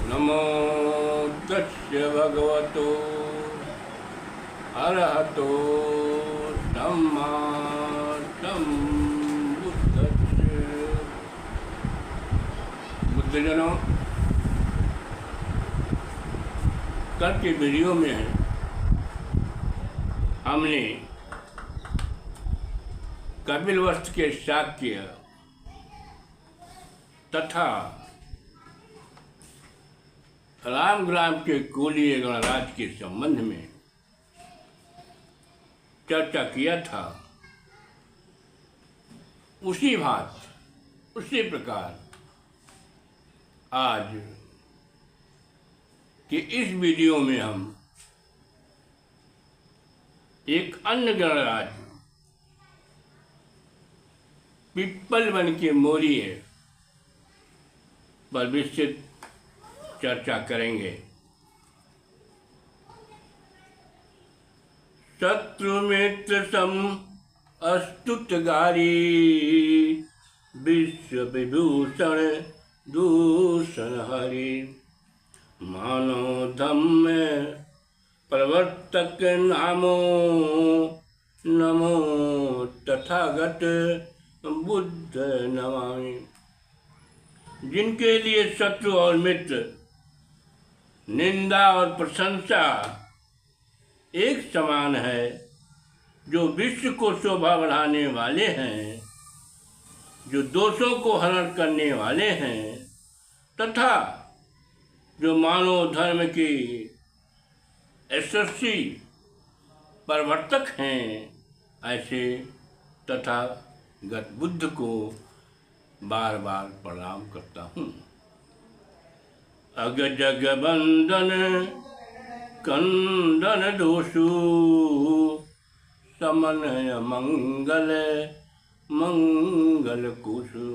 नमो तस्य भगवतो अरहतो सम्मा सम्बुद्धस्य। बुद्धजनों, कल के वीडियो में हमने कपिलवस्तु के शाक्य तथा रामग्राम के कुलीय गणराज के संबंध में चर्चा किया था। उसी प्रकार आज के इस वीडियो में हम एक अन्य गणराज पिप्पल वन के मोरिय पर विस्तृत चर्चा करेंगे। शत्रुमित्र सम अस्तुतगारी विश्व विभूषण दूषण हरि मानव धम्म प्रवर्तक नामो नमो तथागत बुद्ध नमामि। जिनके लिए शत्रु और मित्र, निंदा और प्रशंसा एक समान है, जो विश्व को शोभा बढ़ाने वाले हैं, जो दोषों को हरण करने वाले हैं तथा जो मानव धर्म की यशस्वी प्रवर्तक हैं, ऐसे तथागत बुद्ध को बार बार प्रणाम करता हूँ। अग जग बंदन कंदन दोषु समन्वय मंगल मंगल कुशु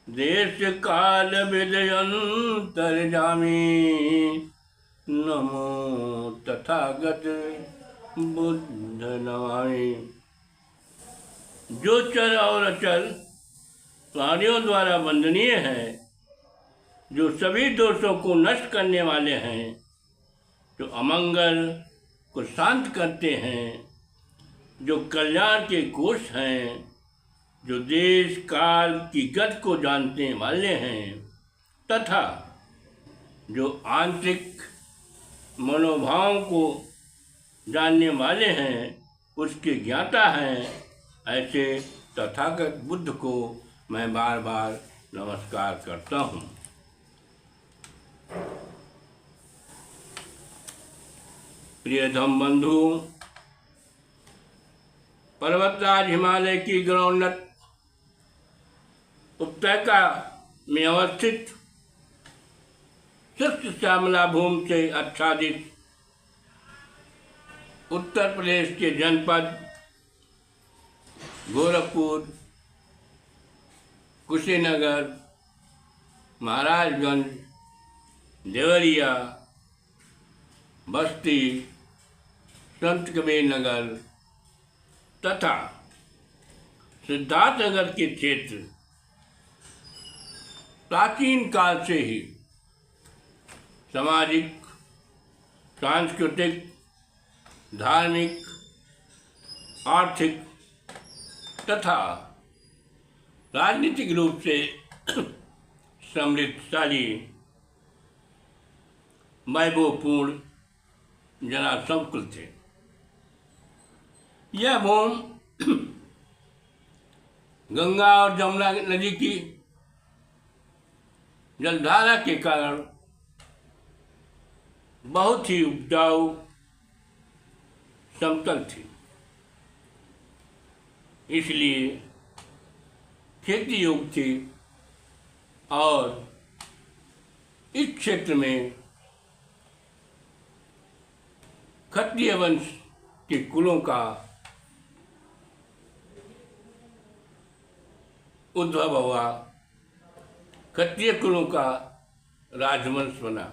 देश काल विदयंतर जामी नमो तथागत बुद्ध नमामि। जो चर और अचल प्राणियों द्वारा वंदनीय है, जो सभी दोषों को नष्ट करने वाले हैं, जो अमंगल को शांत करते हैं, जो कल्याण के कोष हैं, जो देश काल की गति को जानने वाले हैं तथा जो आंतरिक मनोभावों को जानने वाले हैं, उसके ज्ञाता हैं, ऐसे तथागत बुद्ध को मैं बार बार नमस्कार करता हूँ। प्रिय धम्म बंधु, पर्वतराज हिमालय की ग्रौन्नत उपत्यका में अवस्थित शुष्क श्यामला भूमि से आच्छादित उत्तर प्रदेश के जनपद गोरखपुर, कुशीनगर, महाराजगंज, देवरिया, बस्ती, संत कबीर नगर तथा सिद्धार्थनगर के क्षेत्र प्राचीन काल से ही सामाजिक, सांस्कृतिक, धार्मिक, आर्थिक तथा राजनीतिक रूप से समृद्धशाली, वैभवपूर्ण जनासंकुल थे। यह भूमि गंगा और जमुना नदी की जलधारा के कारण बहुत ही उपजाऊ समतल थी, इसलिए खेती योग्य थी और इस क्षेत्र में क्षत्रिय वंश के कुलों का उद्भव हुआ, क्षत्रिय कुलों का राजवंश बना।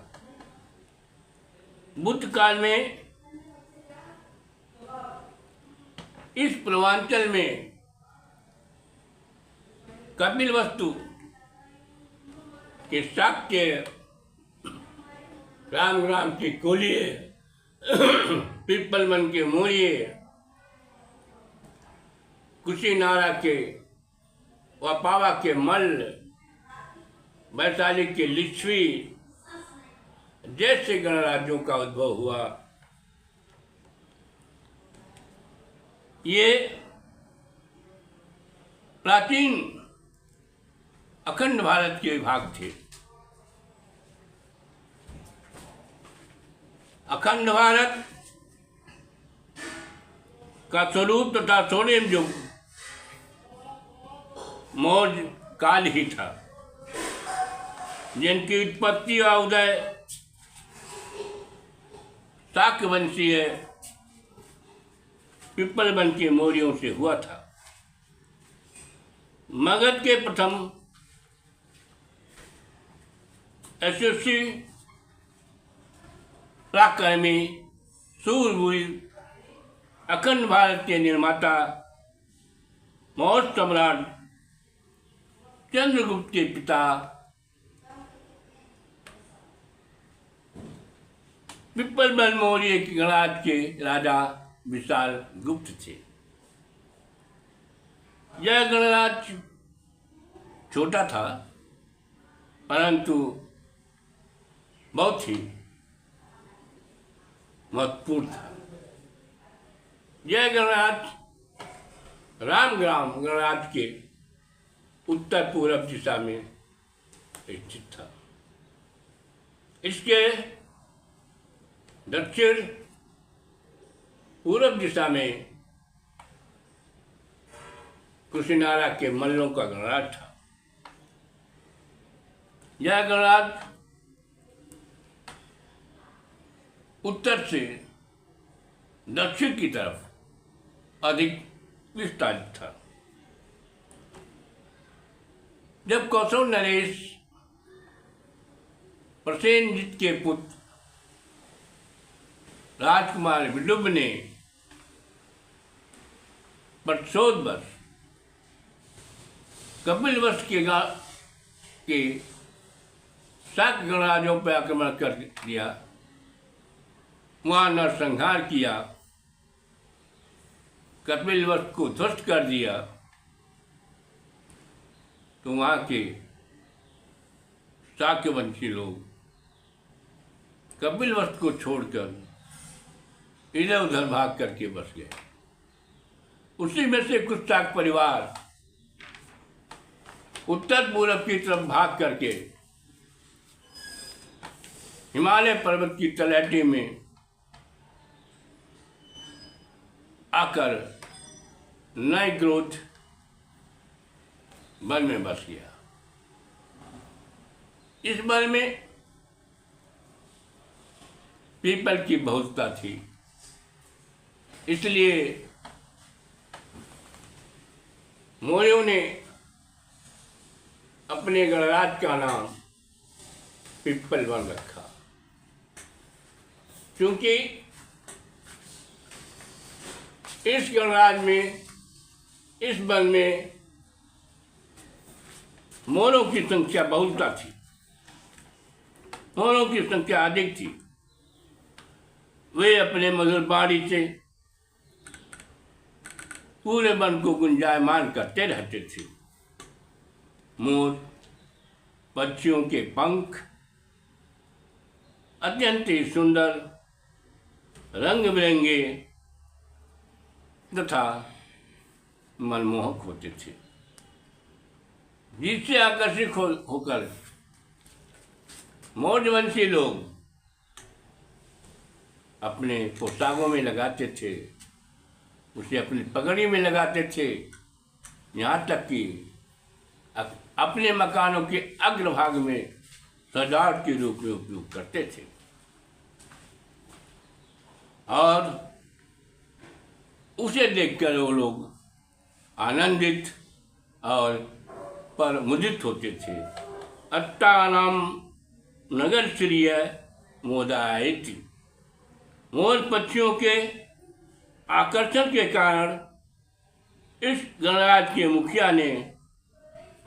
बुद्ध काल में इस पूर्वांचल में कपिलवस्तु के शाक्य राम ग्राम के कोलिए पीपल मन के मोरिए, कुशीनारा के वपावा के मल, वैशाली के लिच्छवी जैसे गणराज्यों का उद्भव हुआ। ये प्राचीन अखंड भारत के विभाग थे। अखंड भारत का स्वरूप तथा स्वर्णिम युग मौर्य काल ही था, जिनकी उत्पत्ति व उदय शाक्य वंशीय पीपल वन के मौर्यों से हुआ था। मगध के प्रथम यशस्वी पराक्रमी सूरवीर अखंड भारत के निर्माता मौर्य सम्राट चंद्रगुप्त के पिता पीपल वन मौर्य के गणराज्य के राजा विशाल गुप्त थे। यह गणराज्य छोटा था परंतु बहुत ही महत्वपूर्ण था। यह गणराज्य रामग्राम गणराज्य के उत्तर पूर्व दिशा में स्थित था। इसके दक्षिण पूर्व दिशा में कुशीनारा के मल्लों का गणराज्य था। यह गणराज्य उत्तर से दक्षिण की तरफ अधिक विस्तारित था। जब कौशल नरेश प्रसेनजित के पुत्र राजकुमार विदुम्ब ने प्रतिशोधवश कपिलवस्तु के शाक्य गणराज्यों पर आक्रमण कर दिया, वहाँ नरसंहार किया, कपिलवस्तु को ध्वस्त कर दिया, तो वहाँ के शाक्यवंशी लोग कपिलवस्तु को छोड़कर इधर उधर भाग करके बस गए। उसी में से कुछ शाक्य परिवार उत्तर पूर्व की तरफ भाग करके हिमालय पर्वत की तलहटी में आकर नयग्रोध वन में बस गया। इस वन में पीपल की बहुलता थी, इसलिए मौर्यों ने अपने गणराज्य का नाम पीपल वन रखा, क्योंकि इस गणराज्य में, इस वन में मोरों की संख्या बहुलता थी, मोरों की संख्या अधिक थी। वे अपने मधुर वाणी से पूरे वन को गुंजायमान करते रहते थे। मोर पक्षियों के पंख अत्यंत ही सुंदर, रंग बिरंगे तथा मनमोहक होते थे, जिससे आकर्षित होकर मौर्यवंशी लोग अपने पोशाकों में लगाते थे, उसे अपनी पगड़ी में लगाते थे, यहाँ तक कि अपने मकानों के अग्रभाग में सजावट के रूप में उपयोग करते थे और उसे देखकर वो लोग आनंदित और परमुदित होते थे। अट्टानाम नगर श्रीय मोदायति, मोर पक्षियों के आकर्षण के कारण इस गणराज्य के मुखिया ने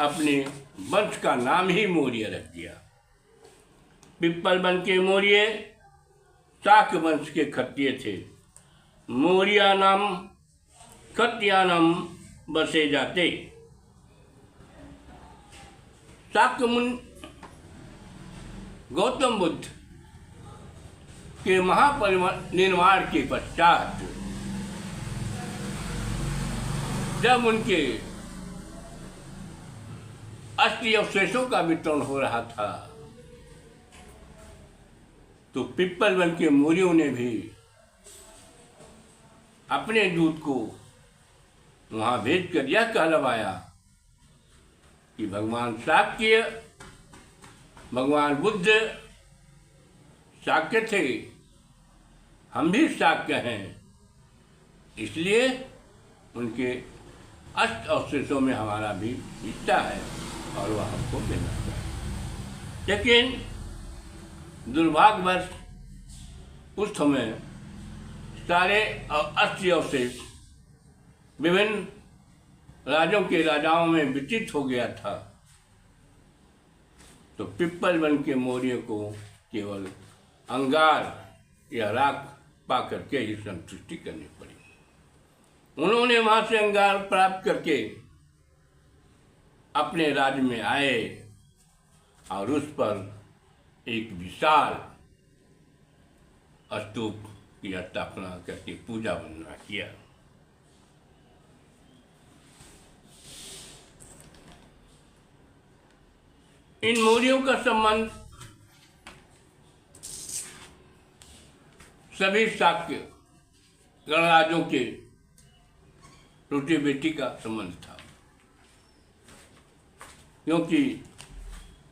अपने वंश का नाम ही मौर्य रख दिया। पिप्पल वन के मौर्य शाक वंश के क्षत्रिय थे। मौर्यानाम क्षत्रियानाम बसे जाते। शाक्य गौतम बुद्ध के महापरिनिर्वाण के पश्चात जब उनके अस्थि अवशेषों का वितरण हो रहा था तो पिप्पल वन के मौर्यों ने भी अपने दूत को वहां भेजकर यह कहलवाया कि भगवान शाक्य, भगवान बुद्ध शाक्य थे, हम भी शाक्य हैं, इसलिए उनके अष्ट अवशेषों में हमारा भी हिस्सा है और वह हमको देना चाहिए। लेकिन दुर्भाग्यवश उस समय सारे अस्थि अवशेष विभिन्न राजों के राजाओं में वितरित हो गया था, तो पिप्पल वन के मौर्य को केवल अंगार या राख पा करके ही संतुष्टि करनी पड़ी। उन्होंने वहां से अंगार प्राप्त करके अपने राज्य में आए और उस पर एक विशाल स्तूप की स्थापना करके पूजा वंदना किया। इन मौर्यों का संबंध सभी शाक्य गणराज्यों के रोटी बेटी का संबंध था, क्योंकि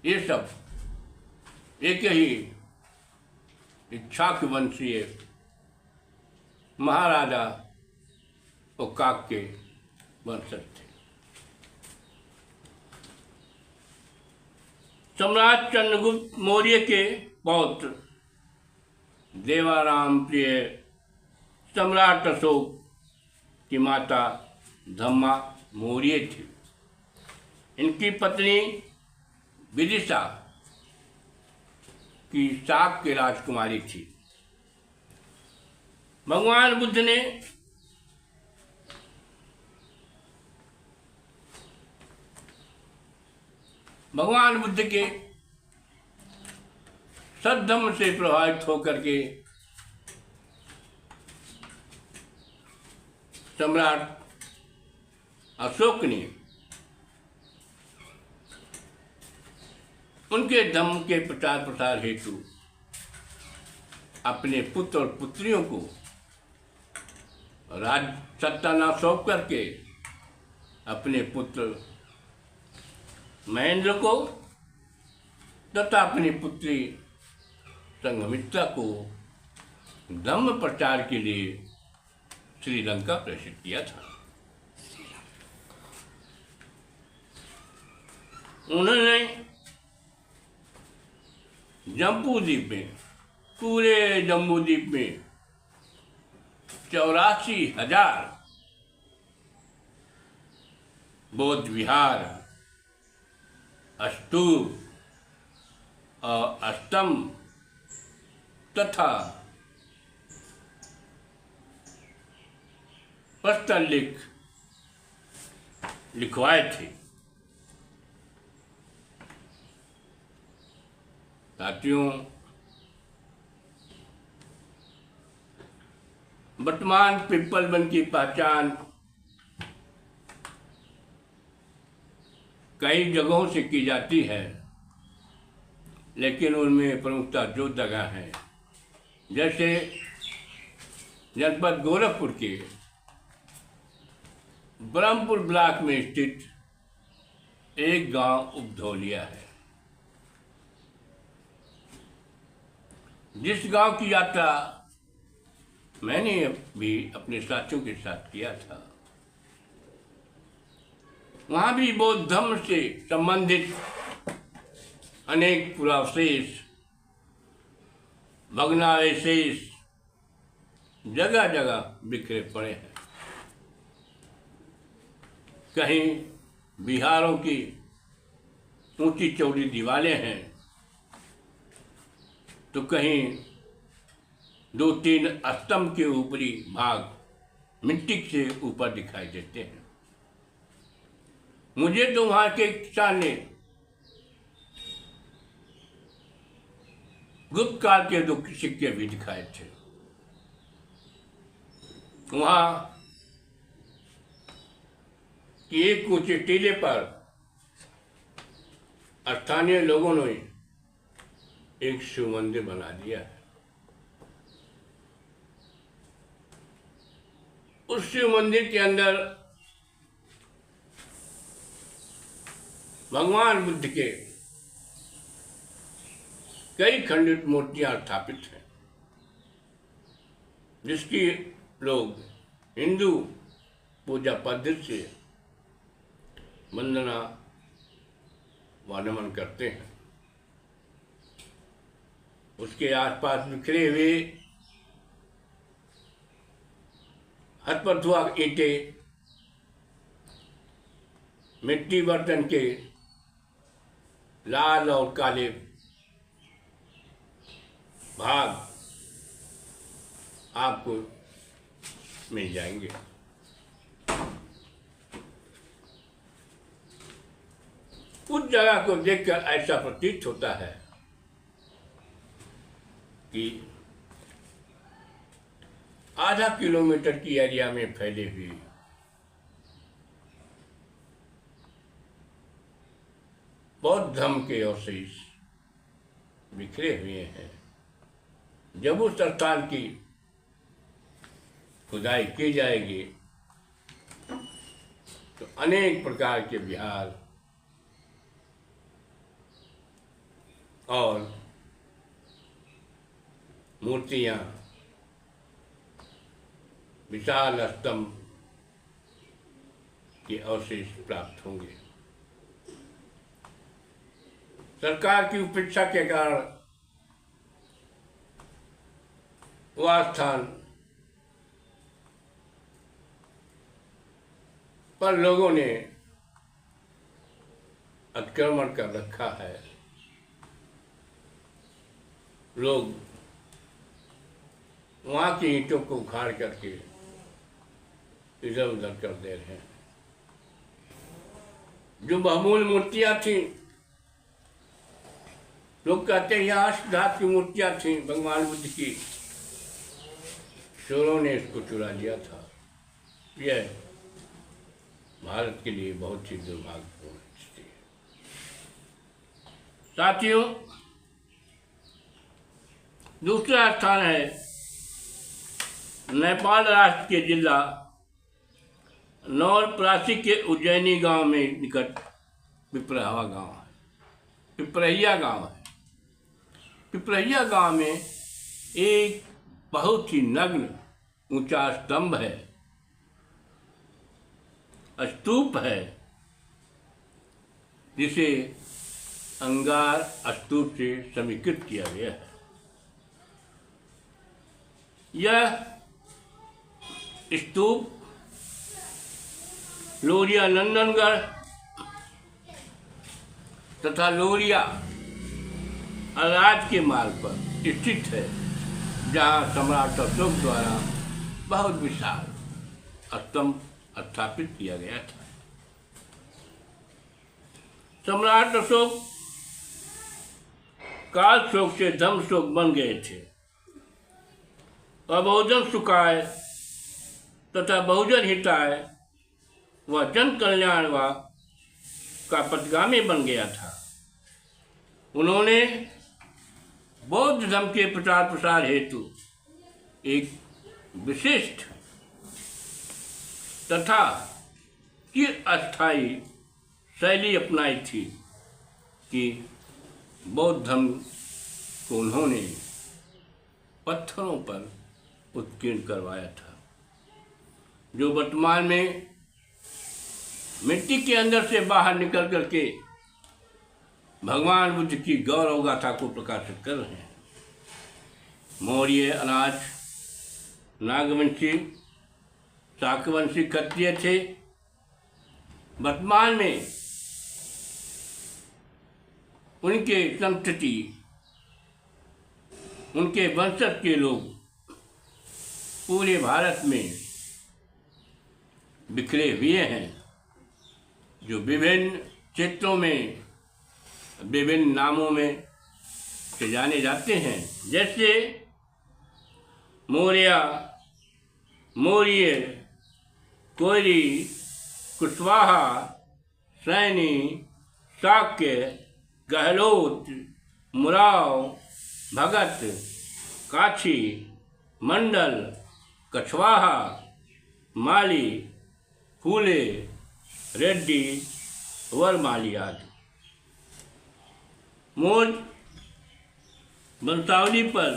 ये सब एक ही इक्ष्वाकु वंशीय महाराजा ओकाक के वंशज थे। सम्राट चंद्रगुप्त मौर्य के पौत्र देवाराम प्रिय सम्राट अशोक की माता धम्मा मौर्य थी। इनकी पत्नी विदिशा की शाक की राजकुमारी थी। भगवान बुद्ध ने भगवान बुद्ध के सद्धम्म से प्रभावित होकर के सम्राट अशोक ने उनके धम्म के प्रचार प्रसार हेतु अपने पुत्र और पुत्रियों को राज सत्ता न सौंप करके अपने पुत्र महेंद्र को तथा अपनी पुत्री संघमित्रा को धम्म प्रचार के लिए श्रीलंका प्रेषित किया था। उन्होंने जम्बू द्वीप में, पूरे जम्बू द्वीप में 84,000 बौद्ध विहार, स्तूप और स्तंभ तथा प्रस्तर लिखवाए थे। साथियों, वर्तमान पिप्पल वन की पहचान कई जगहों से की जाती है, लेकिन उनमें प्रमुखता दो जगह हैं। जैसे जनपद गोरखपुर के ब्रह्मपुर ब्लॉक में स्थित एक गांव उपधौलिया है, जिस गांव की यात्रा मैंने भी अपने साथियों के साथ किया था। वहाँ भी बौद्ध धर्म से संबंधित अनेक पुरावशेष, भग्नावशेष जगह जगह बिखरे पड़े हैं। कहीं विहारों की ऊंची चौड़ी दीवारें हैं, तो कहीं 2-3 स्तंभ के ऊपरी भाग मिट्टी से ऊपर दिखाई देते हैं। मुझे तो वहां के किसान ने गुप्त काल के 2 सिक्के भी दिखाए थे। वहां कि एक ऊंचे टीले पर स्थानीय लोगों ने एक शिव मंदिर बना दिया है। उस शिव मंदिर के अंदर भगवान बुद्ध के कई खंडित मूर्तियां स्थापित हैं, जिसकी लोग हिंदू पूजा पद्धति से वंदना व नमन करते हैं। उसके आसपास बिखरे हुए हथपथुआ ईंटें, मिट्टी बर्तन के लाल और काले भाग आपको मिल जाएंगे। उस जगह को देखकर ऐसा प्रतीत होता है कि आधा किलोमीटर की एरिया में फैले हुए बौद्ध धर्म के अवशेष बिखरे हुए हैं। जब उस स्थान की खुदाई की जाएगी तो अनेक प्रकार के विहार और मूर्तियां, विशाल स्तंभ के अवशेष प्राप्त होंगे। सरकार की उपेक्षा के कारण वह स्थान पर लोगों ने अतिक्रमण कर रखा है। लोग वहां की ईंटों को उखाड़ करके इधर उधर कर दे रहे हैं। जो बहुमूल्य मूर्तियां थी, लोग कहते हैं यहाँ सिद्धार्थ की मूर्तियां थी भगवान बुद्ध की, चोरों ने इसको चुरा लिया था। यह भारत के लिए बहुत ही दुर्भाग्यपूर्ण स्थिति है। साथियों, दूसरा स्थान है नेपाल राष्ट्र के जिला नवलपरासी के उज्जैनी गांव में निकट पिपरहवा गांव है, पिपरहिया गांव है। पिपरहिया गांव में एक बहुत ही नग्न ऊंचा स्तंभ है, स्तूप है, जिसे अंगार स्तूप से समीकृत किया गया है। यह स्तूप लोरिया नंदनगढ़ तथा लोरिया अराज के मार्ग पर स्थित है, जहाँ सम्राट अशोक द्वारा बहुत विशाल स्तंभ स्थापित किया गया था। सम्राट अशोक काल शोक से धम्म शोक बन गए थे और बहुजन सुखाय तथा बहुजन हिताय व जन कल्याण व का पथगामी बन गया था। उन्होंने बौद्ध धर्म के प्रचार प्रसार हेतु एक विशिष्ट तथा चिरस्थायी शैली अपनाई थी कि बौद्ध धर्म को उन्होंने पत्थरों पर उत्कीर्ण करवाया था, जो वर्तमान में मिट्टी के अंदर से बाहर निकल करके भगवान बुद्ध की गौरव गाथा को प्रकाशित कर रहे हैं। मौर्य, अनाज, नागवंशी, शाकवंशी क्षत्रिय थे। वर्तमान में उनके संतति उनके वंशज के लोग पूरे भारत में बिखरे हुए हैं, जो विभिन्न क्षेत्रों में विभिन्न नामों में से जाने जाते हैं, जैसे मौर्य, मौर्य, कोयरी, कुशवाहा, सैनी, शाक्य, गहलोत, मुराव, भगत, काछी, मंडल, कछवाहा, माली, फूले, रेड्डी, वरमाली आदि। मोर वंशावली पर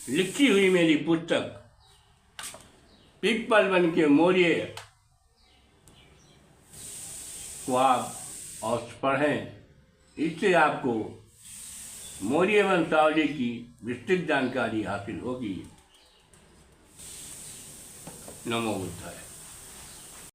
लिखी हुई मेरी पुस्तक पीपल वन के मौर्य को आप अवश्य पढ़ें। इससे आपको मौर्य वंशावली की विस्तृत जानकारी हासिल होगी। नमो बुद्धाय।